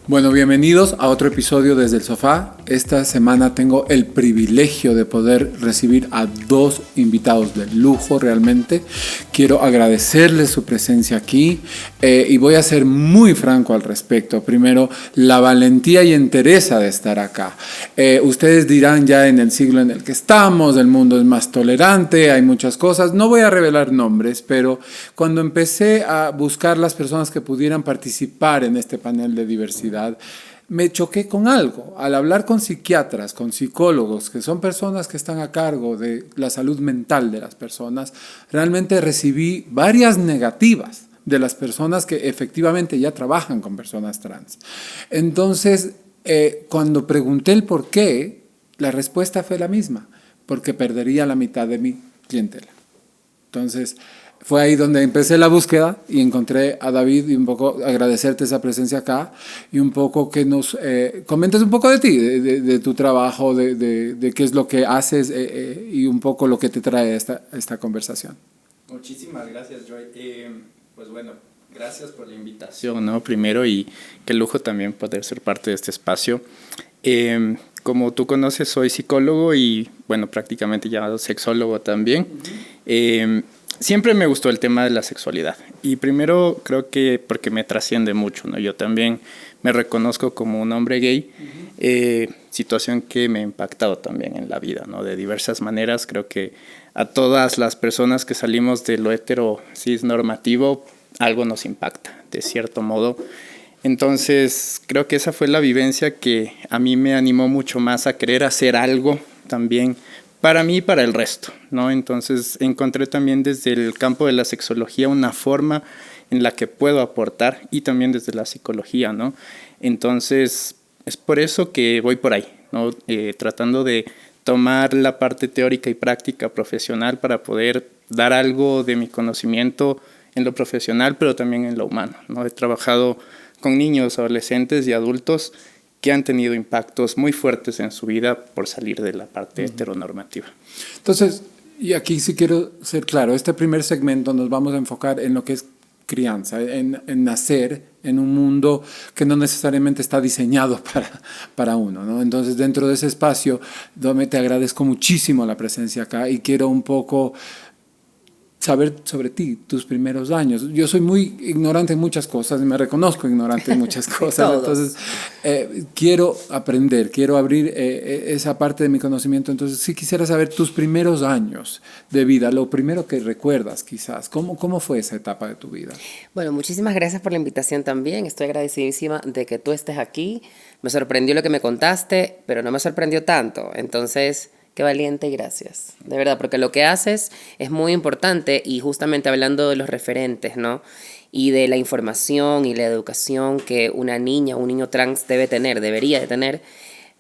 Bueno, bienvenidos a otro episodio desde el sofá. Esta semana tengo el privilegio de poder recibir a dos invitados de lujo realmente. Quiero agradecerles su presencia aquí y voy a ser muy franco al respecto. Primero, la valentía y entereza de estar acá. Ustedes dirán ya en el siglo en el que estamos, el mundo es más tolerante, hay muchas cosas. No voy a revelar nombres, pero cuando empecé a buscar las personas que pudieran participar en este panel de diversidad, me choqué con algo. Al hablar con psiquiatras, con psicólogos, que son personas que están a cargo de la salud mental de las personas, realmente recibí varias negativas de las personas que efectivamente ya trabajan con personas trans. Entonces, cuando pregunté el por qué, la respuesta fue la misma, porque perdería la mitad de mi clientela. Entonces, fue ahí donde empecé la búsqueda y encontré a David y un poco agradecerte esa presencia acá y un poco que nos comentes un poco de ti, de tu trabajo, de qué es lo que haces y un poco lo que te trae esta conversación. Muchísimas gracias, Joy. Pues bueno, gracias por la invitación, ¿no? Primero, y qué lujo también poder ser parte de este espacio. Como tú conoces, soy psicólogo y, bueno, prácticamente ya sexólogo también. Siempre me gustó el tema de la sexualidad y primero creo que porque me trasciende mucho, ¿no? Yo también me reconozco como un hombre gay, situación que me ha impactado también en la vida, ¿no? De diversas maneras. Creo que a todas las personas que salimos de lo hetero cis normativo algo nos impacta, de cierto modo. Entonces creo que esa fue la vivencia que a mí me animó mucho más a querer hacer algo también para mí y para el resto, ¿no? Entonces encontré también desde el campo de la sexología una forma en la que puedo aportar y también desde la psicología, ¿no? Entonces es por eso que voy por ahí, ¿no? Tratando de tomar la parte teórica y práctica profesional para poder dar algo de mi conocimiento en lo profesional, pero también en lo humano, ¿no? He trabajado con niños, adolescentes y adultos que han tenido impactos muy fuertes en su vida por salir de la parte heteronormativa. Entonces, y aquí sí quiero ser claro, este primer segmento nos vamos a enfocar en lo que es crianza, en nacer en un mundo que no necesariamente está diseñado para uno, ¿no? Entonces, dentro de ese espacio, Dome, te agradezco muchísimo la presencia acá y quiero un poco saber sobre ti, tus primeros años. Yo soy muy ignorante en muchas cosas, me reconozco ignorante en muchas cosas, entonces quiero aprender, quiero abrir esa parte de mi conocimiento. Entonces sí quisiera saber tus primeros años de vida, lo primero que recuerdas quizás. ¿Cómo fue esa etapa de tu vida? Bueno, muchísimas gracias por la invitación también. Estoy agradecidísima de que tú estés aquí. Me sorprendió lo que me contaste, pero no me sorprendió tanto. Entonces, qué valiente y gracias. De verdad, porque lo que haces es muy importante y justamente hablando de los referentes, ¿no? Y de la información y la educación que una niña o un niño trans debe tener, debería de tener,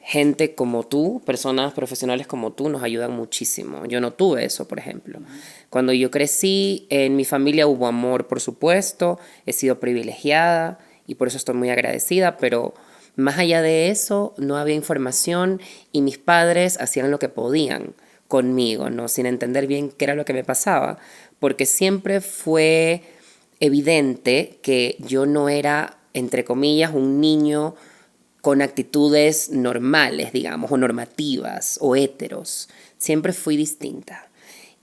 gente como tú, personas profesionales como tú, nos ayudan muchísimo. Yo no tuve eso, por ejemplo. Cuando yo crecí, en mi familia hubo amor, por supuesto, he sido privilegiada y por eso estoy muy agradecida, pero más allá de eso, no había información y mis padres hacían lo que podían conmigo, ¿no? Sin entender bien qué era lo que me pasaba, porque siempre fue evidente que yo no era, entre comillas, un niño con actitudes normales, digamos, o normativas, o héteros. Siempre fui distinta.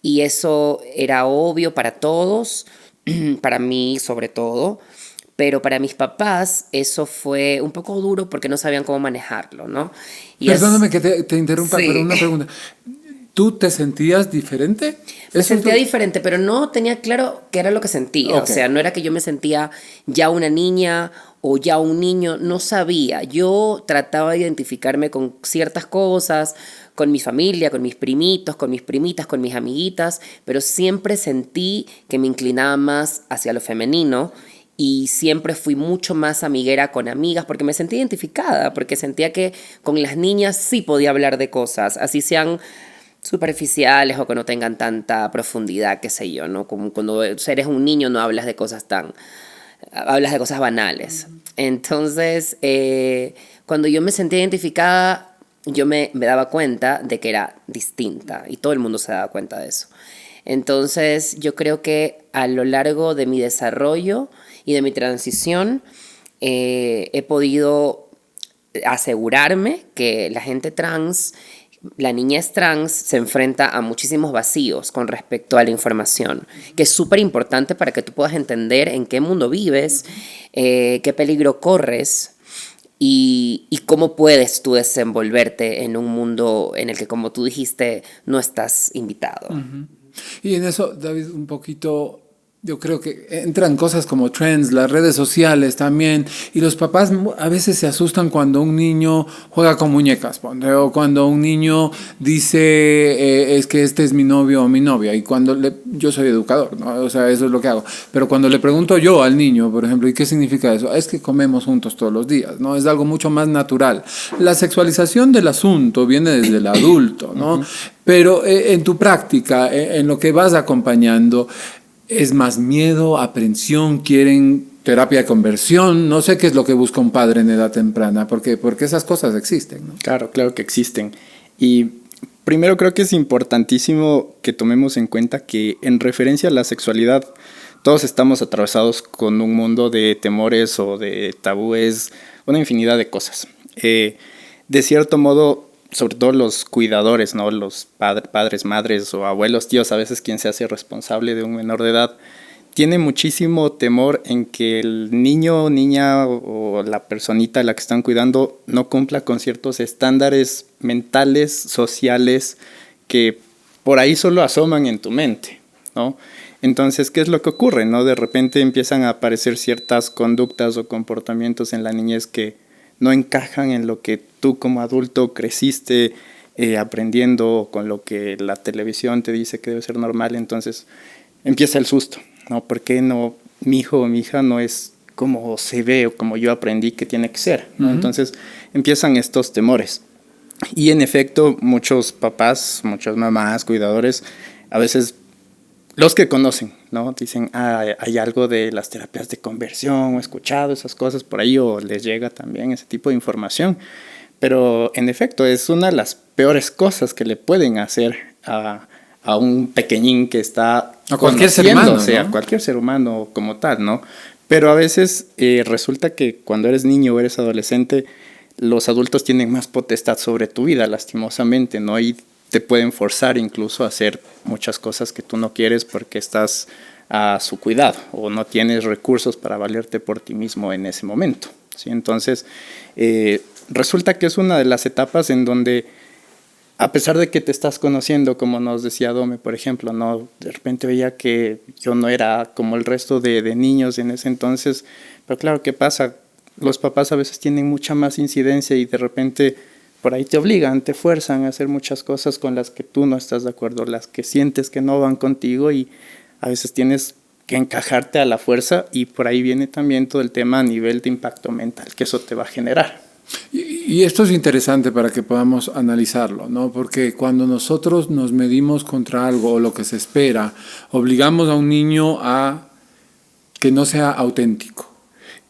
Y eso era obvio para todos, para mí sobre todo, pero para mis papás eso fue un poco duro porque no sabían cómo manejarlo, ¿no? Y Perdóname que te interrumpa, sí. pero una pregunta. ¿Tú te sentías diferente? Me sentía diferente, pero no tenía claro qué era lo que sentía. Okay. O sea, no era que yo me sentía ya una niña o ya un niño, no sabía. Yo trataba de identificarme con ciertas cosas, con mi familia, con mis primitos, con mis primitas, con mis amiguitas, pero siempre sentí que me inclinaba más hacia lo femenino y siempre fui mucho más amiguera con amigas porque me sentía identificada, porque sentía que con las niñas sí podía hablar de cosas, así sean superficiales o que no tengan tanta profundidad, qué sé yo, ¿no? Como cuando eres un niño no hablas de cosas hablas de cosas banales. Entonces, cuando yo me sentía identificada, yo me daba cuenta de que era distinta y todo el mundo se daba cuenta de eso. Entonces, yo creo que a lo largo de mi desarrollo y de mi transición, he podido asegurarme que la gente trans, la niñez trans, se enfrenta a muchísimos vacíos con respecto a la información, que es súper importante para que tú puedas entender en qué mundo vives, qué peligro corres y cómo puedes tú desenvolverte en un mundo en el que, como tú dijiste, no estás invitado. Y en eso, David, un poquito, yo creo que entran cosas como trends, las redes sociales también, y los papás a veces se asustan cuando un niño juega con muñecas, ponte, o cuando un niño dice, es que este es mi novio o mi novia, y cuando yo soy educador, ¿no? O sea, eso es lo que hago, pero cuando le pregunto yo al niño, por ejemplo, ¿y qué significa eso? Es que comemos juntos todos los días, ¿no? Es algo mucho más natural. La sexualización del asunto viene desde el adulto, ¿no? Pero en tu práctica, en lo que vas acompañando, ¿es más miedo, aprensión, quieren terapia de conversión? No sé qué es lo que busca un padre en edad temprana, porque esas cosas existen, ¿no? Claro, claro que existen. Y primero creo que es importantísimo que tomemos en cuenta que en referencia a la sexualidad, todos estamos atravesados con un mundo de temores o de tabúes, una infinidad de cosas. De cierto modo, sobre todo los cuidadores, ¿no? Los padres, madres o abuelos, tíos, a veces quien se hace responsable de un menor de edad, tiene muchísimo temor en que el niño, niña o la personita a la que están cuidando no cumpla con ciertos estándares mentales, sociales, que por ahí solo asoman en tu mente, ¿no? Entonces, ¿qué es lo que ocurre, no? De repente empiezan a aparecer ciertas conductas o comportamientos en la niñez que no encajan en lo que tú como adulto creciste aprendiendo, con lo que la televisión te dice que debe ser normal. Entonces empieza el susto, ¿no? ¿Por qué no mi hijo o mi hija no es como se ve o como yo aprendí que tiene que ser, ¿no? Entonces empiezan estos temores. Y en efecto, muchos papás, muchas mamás, cuidadores, a veces los que conocen, ¿no? Dicen, hay algo de las terapias de conversión, o he escuchado esas cosas por ahí, o les llega también ese tipo de información. Pero en efecto, es una de las peores cosas que le pueden hacer a un pequeñín que está a cualquier ser humano, o sea, ¿no? A cualquier ser humano como tal, ¿no? Pero a veces resulta que cuando eres niño o eres adolescente, los adultos tienen más potestad sobre tu vida, lastimosamente, ¿no? Y te pueden forzar incluso a hacer muchas cosas que tú no quieres porque estás a su cuidado o no tienes recursos para valerte por ti mismo en ese momento, ¿sí? Entonces, resulta que es una de las etapas en donde, a pesar de que te estás conociendo, como nos decía Dome, por ejemplo, ¿no? De repente veía que yo no era como el resto de niños en ese entonces, pero claro, ¿qué pasa? Los papás a veces tienen mucha más incidencia y de repente por ahí te obligan, te fuerzan a hacer muchas cosas con las que tú no estás de acuerdo, las que sientes que no van contigo y a veces tienes que encajarte a la fuerza y por ahí viene también todo el tema a nivel de impacto mental que eso te va a generar. Y esto es interesante para que podamos analizarlo, ¿no? Porque cuando nosotros nos medimos contra algo o lo que se espera, obligamos a un niño a que no sea auténtico.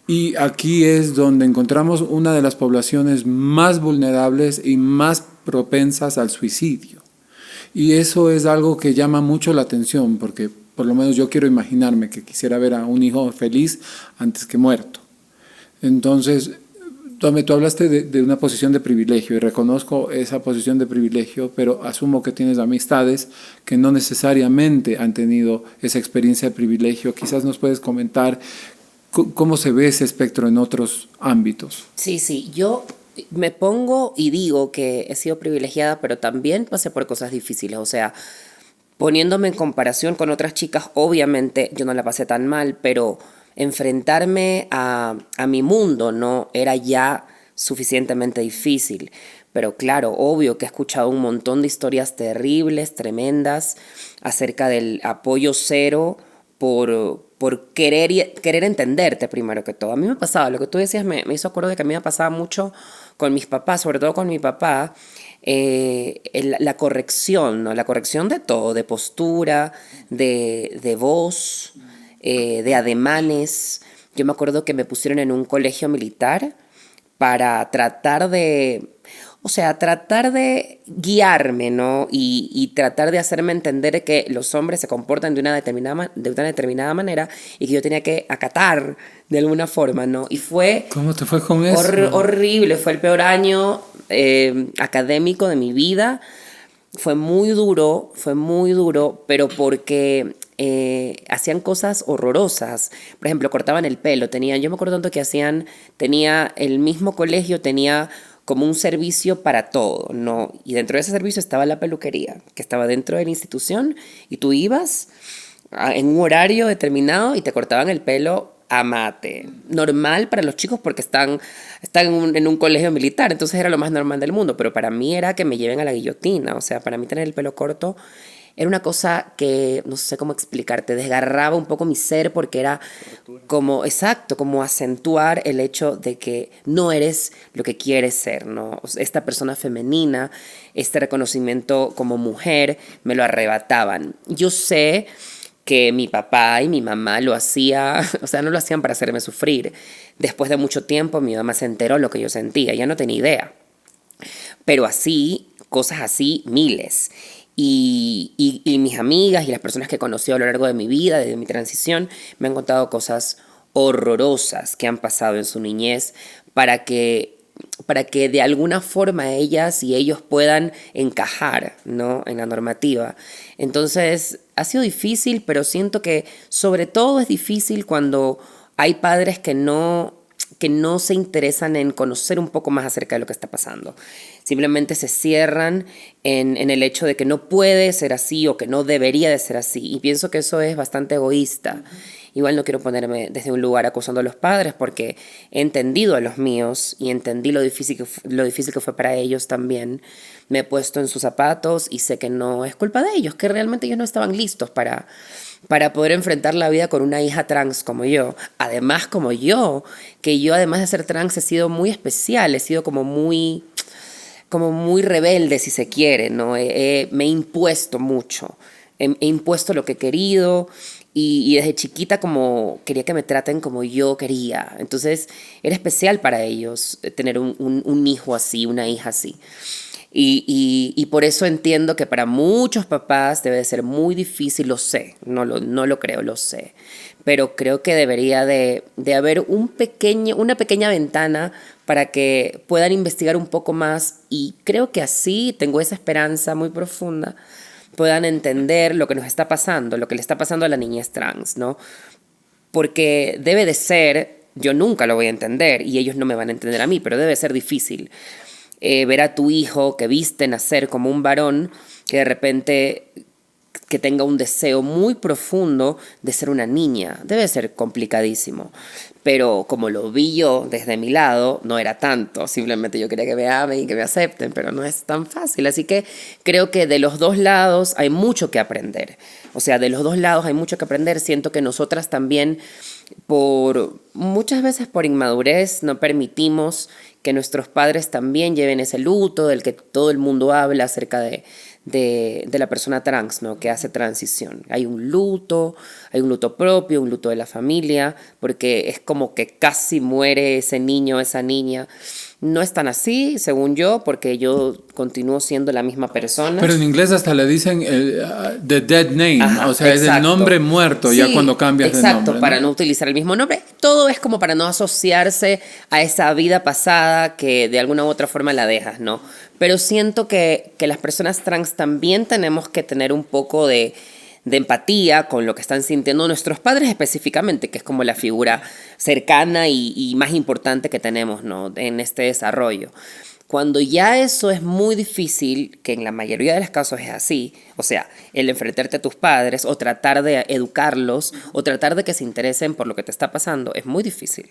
Y aquí es donde encontramos una de las poblaciones más vulnerables y más propensas al suicidio. Y eso es algo que llama mucho la atención, porque por lo menos yo quiero imaginarme que quisiera ver a un hijo feliz antes que muerto. Entonces, tú hablaste de una posición de privilegio y reconozco esa posición de privilegio, pero asumo que tienes amistades que no necesariamente han tenido esa experiencia de privilegio. Quizás nos puedes comentar ¿cómo se ve ese espectro en otros ámbitos? Sí, yo me pongo y digo que he sido privilegiada, pero también pasé por cosas difíciles. O sea, poniéndome en comparación con otras chicas, obviamente yo no la pasé tan mal, pero enfrentarme a mi mundo no era ya suficientemente difícil. Pero claro, obvio que he escuchado un montón de historias terribles, tremendas, acerca del apoyo cero por querer entenderte primero que todo. A mí me pasaba, lo que tú decías me hizo acuerdo de que a mí me pasaba mucho con mis papás, sobre todo con mi papá, la corrección, ¿no? La corrección de todo, de postura, de voz, de ademanes. Yo me acuerdo que me pusieron en un colegio militar para tratar de... o sea, tratar de guiarme, ¿no? Y tratar de hacerme entender que los hombres se comportan de una determinada manera y que yo tenía que acatar de alguna forma, ¿no? Y fue ¿Cómo te fue con eso? horrible, fue el peor año académico de mi vida. Fue muy duro, pero porque hacían cosas horrorosas. Por ejemplo, cortaban el pelo. Yo me acuerdo tanto que tenía el mismo colegio, tenía como un servicio para todo, ¿no? Y dentro de ese servicio estaba la peluquería, que estaba dentro de la institución, y tú ibas en un horario determinado y te cortaban el pelo a mate. Normal para los chicos porque están en un colegio militar, entonces era lo más normal del mundo, pero para mí era que me lleven a la guillotina. O sea, para mí tener el pelo corto era una cosa que, no sé cómo explicarte, desgarraba un poco mi ser porque era como, exacto, como acentuar el hecho de que no eres lo que quieres ser, ¿no? Esta persona femenina, este reconocimiento como mujer, me lo arrebataban. Yo sé que mi papá y mi mamá lo hacía, o sea, no lo hacían para hacerme sufrir. Después de mucho tiempo mi mamá se enteró lo que yo sentía, ya no tenía idea. Pero así, cosas así, miles. Y mis amigas y las personas que he conocido a lo largo de mi vida, desde mi transición, me han contado cosas horrorosas que han pasado en su niñez para que de alguna forma ellas y ellos puedan encajar, ¿no?, en la normativa. Entonces, ha sido difícil, pero siento que sobre todo es difícil cuando hay padres que no se interesan en conocer un poco más acerca de lo que está pasando. Simplemente se cierran en el hecho de que no puede ser así o que no debería de ser así. Y pienso que eso es bastante egoísta. Igual no quiero ponerme desde un lugar acusando a los padres porque he entendido a los míos y entendí lo difícil que fue para ellos también. Me he puesto en sus zapatos y sé que no es culpa de ellos, que realmente ellos no estaban listos para poder enfrentar la vida con una hija trans como yo. Además, que yo además de ser trans he sido muy especial, he sido como muy rebelde, si se quiere, ¿no? Me he impuesto mucho, he impuesto lo que he querido y desde chiquita como quería que me traten como yo quería. Entonces era especial para ellos tener un hijo así, una hija así. Y por eso entiendo que para muchos papás debe de ser muy difícil, lo sé, no lo creo, lo sé. Pero creo que debería de haber una pequeña ventana para que puedan investigar un poco más y creo que así, tengo esa esperanza muy profunda, puedan entender lo que nos está pasando, lo que le está pasando a la niñez trans, ¿no? Porque debe de ser, yo nunca lo voy a entender y ellos no me van a entender a mí, pero debe ser difícil. Ver a tu hijo que viste nacer como un varón, que de repente que tenga un deseo muy profundo de ser una niña. Debe ser complicadísimo. Pero como lo vi yo desde mi lado, no era tanto. Simplemente yo quería que me amen y que me acepten, pero no es tan fácil. Así que creo que de los dos lados hay mucho que aprender. O sea, de los dos lados hay mucho que aprender. Siento que nosotras también, muchas veces por inmadurez, no permitimos que nuestros padres también lleven ese luto del que todo el mundo habla acerca de la persona trans, ¿no?, que hace transición. Hay un luto propio, un luto de la familia, porque es como que casi muere ese niño, esa niña. No es tan así, según yo, porque yo continúo siendo la misma persona. Pero en inglés hasta le dicen the dead name, Ajá, o sea, exacto. Es el nombre muerto, sí, ya cuando cambias de nombre. Exacto, para no utilizar el mismo nombre. Todo es como para no asociarse a esa vida pasada que de alguna u otra forma la dejas, ¿no? Pero siento que las personas trans también tenemos que tener un poco de empatía con lo que están sintiendo nuestros padres específicamente, que es como la figura cercana y más importante que tenemos, ¿no?, en este desarrollo. Cuando ya eso es muy difícil, que en la mayoría de los casos es así, o sea, el enfrentarte a tus padres o tratar de educarlos o tratar de que se interesen por lo que te está pasando, es muy difícil.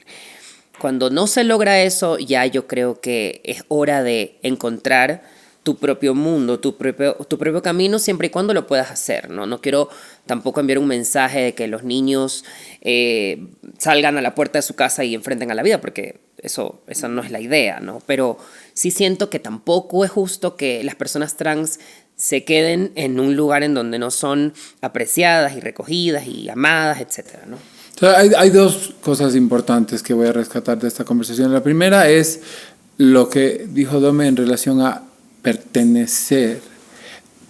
Cuando no se logra eso, ya yo creo que es hora de encontrar tu propio mundo, tu propio camino, siempre y cuando lo puedas hacer, ¿no? No quiero tampoco enviar un mensaje de que los niños salgan a la puerta de su casa y enfrenten a la vida, porque eso no es la idea, ¿no? Pero sí siento que tampoco es justo que las personas trans se queden en un lugar en donde no son apreciadas y recogidas y amadas, etcétera, ¿no? O sea, hay dos cosas importantes que voy a rescatar de esta conversación. La primera es lo que dijo Dome en relación a pertenecer,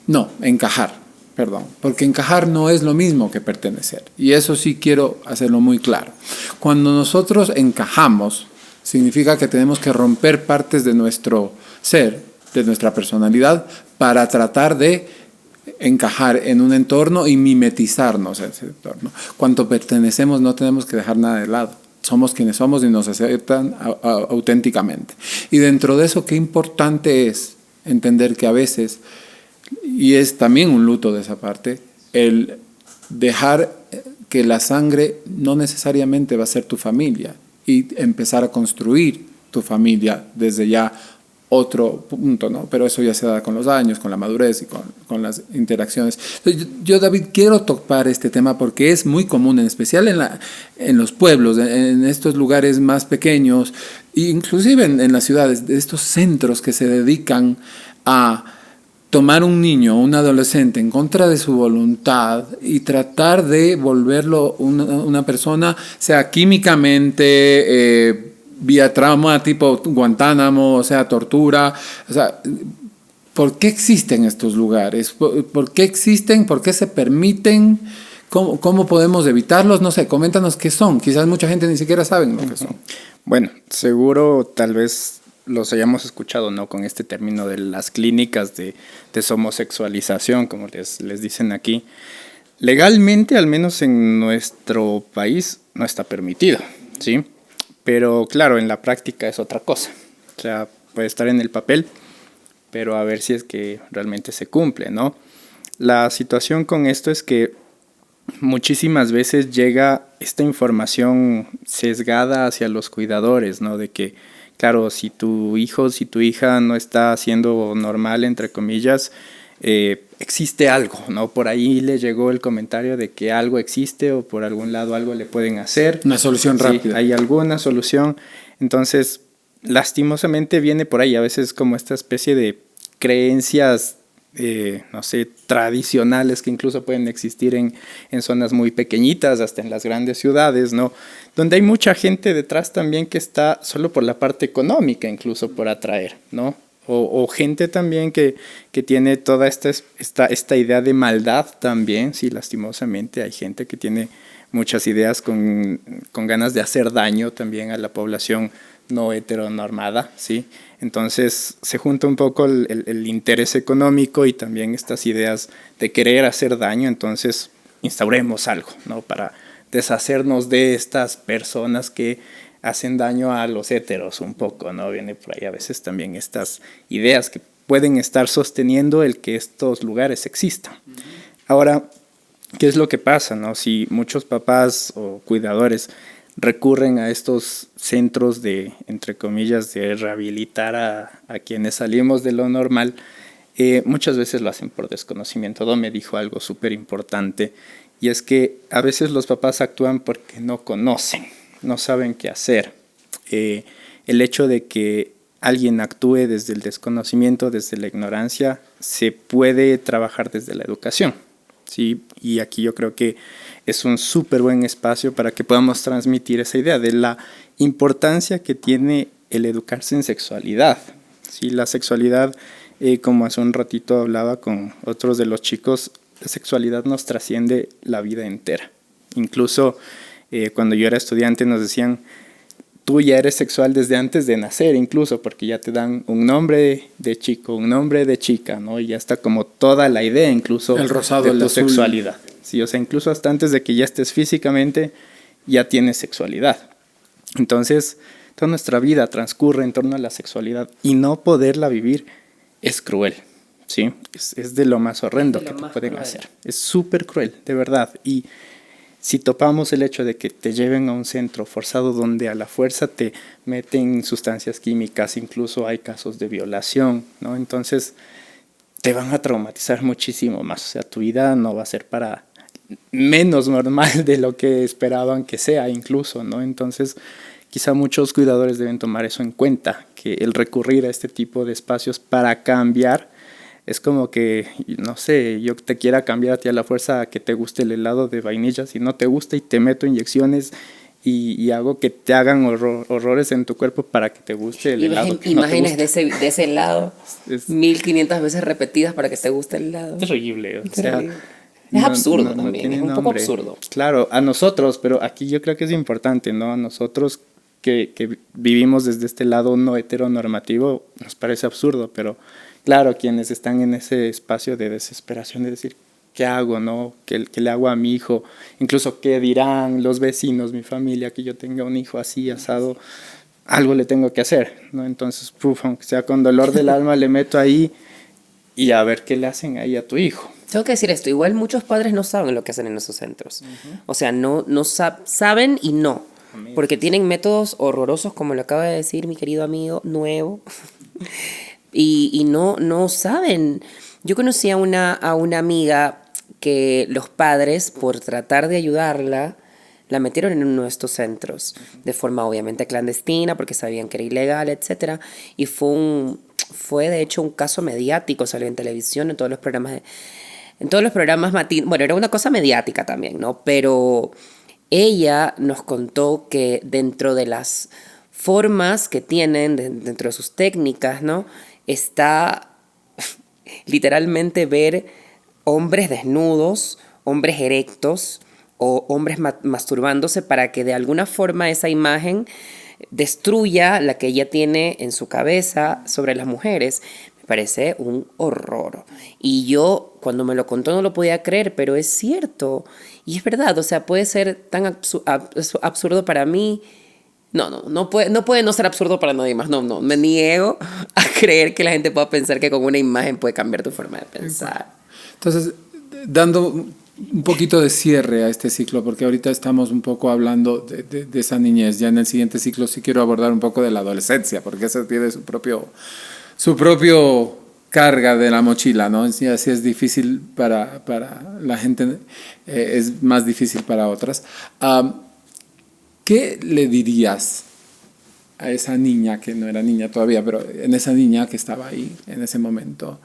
no, encajar, perdón, porque encajar no es lo mismo que pertenecer, y eso sí quiero hacerlo muy claro. Cuando nosotros encajamos, significa que tenemos que romper partes de nuestro ser, de nuestra personalidad, para tratar de encajar en un entorno y mimetizarnos en ese entorno. Cuando pertenecemos no tenemos que dejar nada de lado. Somos quienes somos y nos aceptan auténticamente. Y dentro de eso, qué importante es entender que a veces, y es también un luto de esa parte, el dejar que la sangre no necesariamente va a ser tu familia y empezar a construir tu familia desde ya otro punto, ¿no? Pero eso ya se da con los años, con la madurez y con las interacciones. Yo, David, quiero topar este tema porque es muy común, en especial en los pueblos, en estos lugares más pequeños, inclusive en las ciudades, de estos centros que se dedican a tomar un niño o un adolescente en contra de su voluntad y tratar de volverlo una persona, sea químicamente, vía trauma tipo Guantánamo, o sea, tortura. O sea, ¿por qué existen estos lugares? ¿Por qué existen? ¿Por qué se permiten? ¿Cómo podemos evitarlos? No sé, coméntanos qué son. Quizás mucha gente ni siquiera sabe lo que son. Bueno, seguro tal vez los hayamos escuchado, ¿no? Con este término de las clínicas de homosexualización, como les dicen aquí. Legalmente, al menos en nuestro país, no está permitido, ¿sí? Pero claro, en la práctica es otra cosa. O sea, puede estar en el papel, pero a ver si es que realmente se cumple, ¿no? La situación con esto es que muchísimas veces llega esta información sesgada hacia los cuidadores, ¿no? De que, claro, si tu hijo, si tu hija no está siendo normal, entre comillas, existe algo, ¿no? Por ahí le llegó el comentario de que algo existe o por algún lado algo le pueden hacer. Una solución rápida. Hay alguna solución. Entonces, lastimosamente viene por ahí a veces como esta especie de creencias, no sé, tradicionales que incluso pueden existir en zonas muy pequeñitas, hasta en las grandes ciudades, ¿no? Donde hay mucha gente detrás también que está solo por la parte económica, incluso por atraer, ¿no? O gente también que tiene toda esta idea de maldad también, sí, lastimosamente hay gente que tiene muchas ideas con ganas de hacer daño también a la población no heteronormada, ¿sí? Entonces se junta un poco el interés económico y también estas ideas de querer hacer daño, entonces instauremos algo, ¿no? Para deshacernos de estas personas que hacen daño a los heteros un poco, ¿no? Viene por ahí a veces también estas ideas que pueden estar sosteniendo el que estos lugares existan. Ahora, ¿qué es lo que pasa, no? Si muchos papás o cuidadores recurren a estos centros de, entre comillas, de rehabilitar a quienes salimos de lo normal, muchas veces lo hacen por desconocimiento. Dome dijo algo súper importante, y es que a veces los papás actúan porque no conocen, no saben qué hacer. El hecho de que alguien actúe desde el desconocimiento, desde la ignorancia, se puede trabajar desde la educación, ¿sí? Y aquí yo creo que es un súper buen espacio para que podamos transmitir esa idea de la importancia que tiene el educarse en sexualidad, ¿sí? La sexualidad, como hace un ratito hablaba con otros de los chicos, la sexualidad nos trasciende la vida entera. Incluso cuando yo era estudiante nos decían, tú ya eres sexual desde antes de nacer, incluso, porque ya te dan un nombre de chico, un nombre de chica, ¿no? Y ya está como toda la idea, incluso, el rosado, de el tu azul. sexualidad. Sí, o sea, incluso hasta antes de que ya estés físicamente, ya tienes sexualidad. Entonces, toda nuestra vida transcurre en torno a la sexualidad y no poderla vivir es cruel, ¿sí? Es de lo más horrendo que te pueden hacer. Es súper cruel, de verdad. Y si topamos el hecho de que te lleven a un centro forzado donde a la fuerza te meten sustancias químicas, incluso hay casos de violación, ¿no? Entonces te van a traumatizar muchísimo más. O sea, tu vida no va a ser para menos normal de lo que esperaban que sea incluso, ¿no? Entonces quizá muchos cuidadores deben tomar eso en cuenta, que el recurrir a este tipo de espacios para cambiar es como que, no sé, yo te quiera cambiar a ti a la fuerza a que te guste el helado de vainilla, si no te gusta y te meto inyecciones y hago que te hagan horrores en tu cuerpo para que te guste el helado. Que Imágenes no de ese helado, Es 1500 veces repetidas para que te guste el helado. terrible, o sea, Terrible. Es absurdo también, tiene es un poco nombre. absurdo. Claro, a nosotros, pero aquí yo creo que es importante, ¿no? A nosotros que vivimos desde este lado no heteronormativo, nos parece absurdo, pero claro, quienes están en ese espacio de desesperación de decir, ¿qué hago, no? ¿Qué le hago a mi hijo? Incluso, ¿qué dirán los vecinos, mi familia, que yo tenga un hijo así, asado? Algo le tengo que hacer, ¿no? Entonces, aunque sea con dolor del alma, le meto ahí y a ver qué le hacen ahí a tu hijo. Tengo que decir esto, igual muchos padres no saben lo que hacen en esos centros. O sea, no saben y no. Porque tienen métodos horrorosos, como lo acaba de decir mi querido amigo nuevo. y no saben. Yo conocí a una amiga que los padres, por tratar de ayudarla, la metieron en uno de estos centros, de forma obviamente clandestina, porque sabían que era ilegal, etc. Y fue de hecho un caso mediático, salió en televisión, en todos los programas bueno, era una cosa mediática también, ¿no? Pero ella nos contó que dentro de las formas que tienen, dentro de sus técnicas, ¿no? Está literalmente ver hombres desnudos, hombres erectos o hombres masturbándose para que de alguna forma esa imagen destruya la que ella tiene en su cabeza sobre las mujeres. Me parece un horror. Y yo, cuando me lo contó, no lo podía creer, pero es cierto. Y es verdad, o sea, puede ser tan absurdo para mí. No puede no ser absurdo para nadie más. No, me niego a creer que la gente pueda pensar que con una imagen puede cambiar tu forma de pensar. Entonces, dando un poquito de cierre a este ciclo, porque ahorita estamos un poco hablando de esa niñez. Ya en el siguiente ciclo sí quiero abordar un poco de la adolescencia, porque ese tiene su propio carga de la mochila, ¿no? Así es difícil para la gente, es más difícil para otras. ¿Qué le dirías a esa niña, que no era niña todavía, pero en esa niña que estaba ahí en ese momento?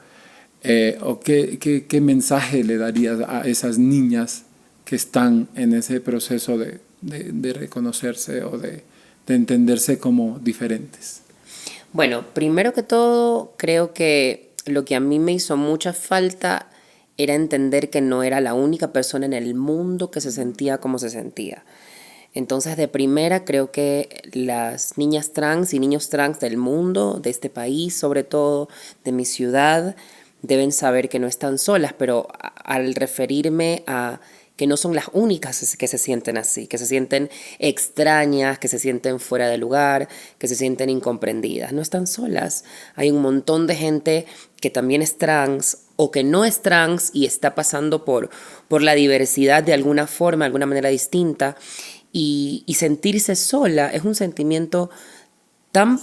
¿O qué mensaje le darías a esas niñas que están en ese proceso de reconocerse o de entenderse como diferentes? Bueno, primero que todo, creo que lo que a mí me hizo mucha falta era entender que no era la única persona en el mundo que se sentía como se sentía. Entonces, de primera, creo que las niñas trans y niños trans del mundo, de este país, sobre todo, de mi ciudad, deben saber que no están solas, pero al referirme a que no son las únicas que se sienten así, que se sienten extrañas, que se sienten fuera de lugar, que se sienten incomprendidas. No están solas. Hay un montón de gente que también es trans o que no es trans y está pasando por la diversidad de alguna forma, de alguna manera distinta. Y sentirse sola es un sentimiento tan,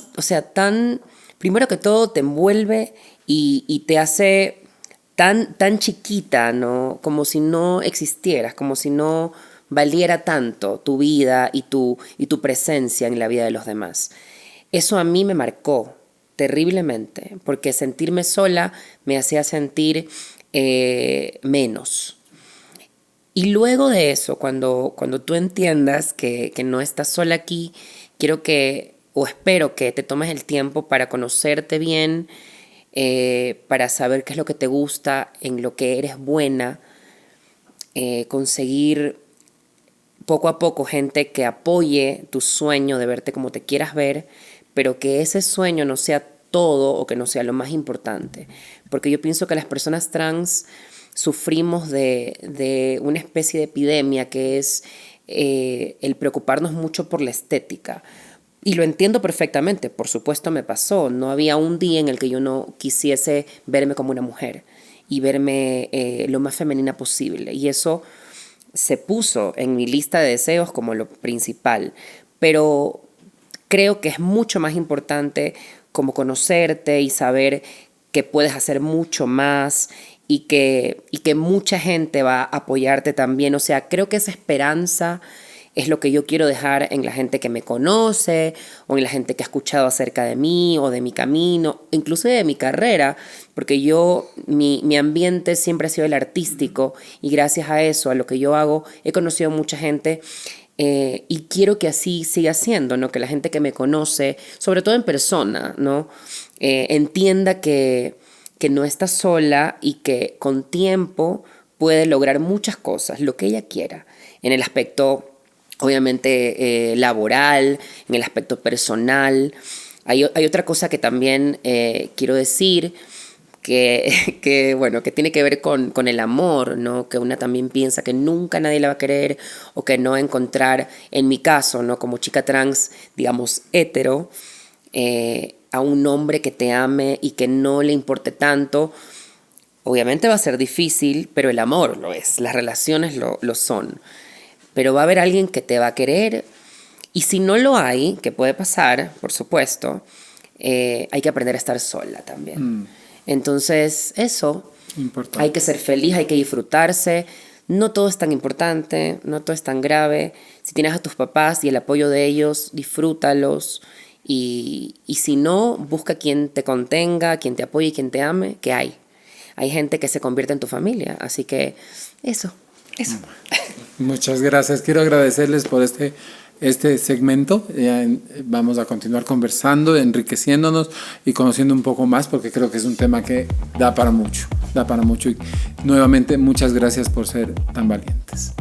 primero que todo te envuelve y te hace tan chiquita, ¿no? Como si no existieras, como si no valiera tanto tu vida y tu presencia en la vida de los demás. Eso a mí me marcó terriblemente, porque sentirme sola me hacía sentir menos. Y luego de eso, cuando tú entiendas que no estás sola aquí, espero que te tomes el tiempo para conocerte bien, para saber qué es lo que te gusta, en lo que eres buena, conseguir poco a poco gente que apoye tu sueño de verte como te quieras ver, pero que ese sueño no sea todo o que no sea lo más importante. Porque yo pienso que las personas trans sufrimos de una especie de epidemia que es el preocuparnos mucho por la estética. Y lo entiendo perfectamente, por supuesto me pasó. No había un día en el que yo no quisiese verme como una mujer y verme lo más femenina posible. Y eso se puso en mi lista de deseos como lo principal. Pero creo que es mucho más importante como conocerte y saber que puedes hacer mucho más y que mucha gente va a apoyarte también. O sea, creo que esa esperanza es lo que yo quiero dejar en la gente que me conoce o en la gente que ha escuchado acerca de mí o de mi camino, incluso de mi carrera, porque mi ambiente siempre ha sido el artístico y gracias a eso, a lo que yo hago, he conocido mucha gente y quiero que así siga siendo, ¿no? Que la gente que me conoce, sobre todo en persona, ¿no? Entienda que no está sola y que con tiempo puede lograr muchas cosas, lo que ella quiera, en el aspecto obviamente laboral, en el aspecto personal. Hay otra cosa que también quiero decir, bueno, que tiene que ver con el amor, ¿no? Que una también piensa que nunca nadie la va a querer o que no va a encontrar, en mi caso, ¿no? Como chica trans, digamos, hetero, a un hombre que te ame y que no le importe tanto. Obviamente va a ser difícil, pero el amor lo es, las relaciones lo son. Pero va a haber alguien que te va a querer, y si no lo hay, que puede pasar, por supuesto, hay que aprender a estar sola también. Entonces, eso, Importante. hay que ser feliz, hay que disfrutarse. No todo es tan importante, no todo es tan grave. Si tienes a tus papás y el apoyo de ellos, disfrútalos. Y si no, busca quien te contenga, quien te apoye y quien te ame, que hay. Hay gente que se convierte en tu familia, así que eso. Muchas gracias. Quiero agradecerles por este segmento. Vamos a continuar conversando, enriqueciéndonos y conociendo un poco más, porque creo que es un tema que da para mucho. Y nuevamente, muchas gracias por ser tan valientes.